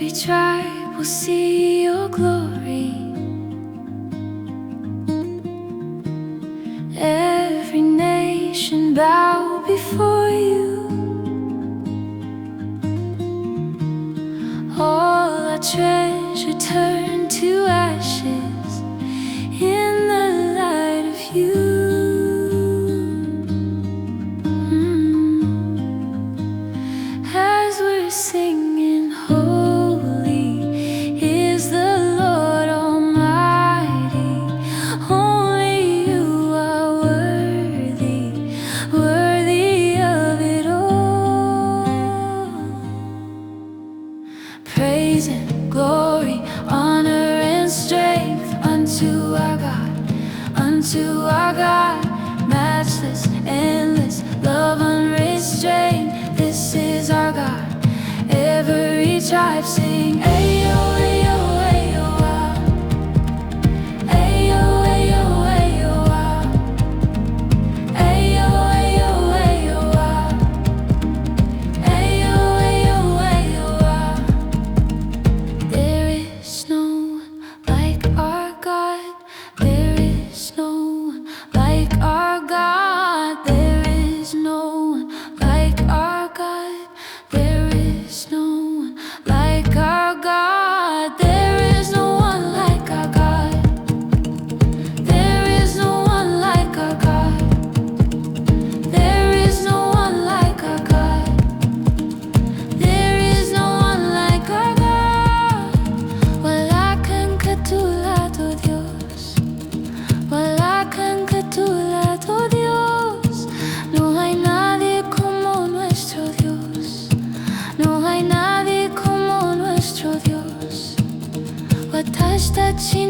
Every tribe will see your glory. Every nation bow before you. All our treasure turn to ashes in the light of you. As we're singing, holy is the Lord Almighty. Only you are worthy, worthy of it all. Praise and glory, honor and strength unto our God, unto our God. Matchless, endless, love unrestrained. This is our God. Every tribe sing Ayo-ayo-ayo-waa. Ayo-ayo-ayo-waa. Ayo-ayo-ayo-waa. Ayo-ayo-ayo-waa. There is no one like our God. There is no one like our God. There is no one like our God. There is no one like our God. There is no one like our God. There is no one like our God. There is no one like our God. There is no one like our God. Wala kang katulad, O Diyos. Wala kang katulad, O Diyos. No hay nadie como nuestro Dios. No hay nadie como nuestro Dios. Watashitachi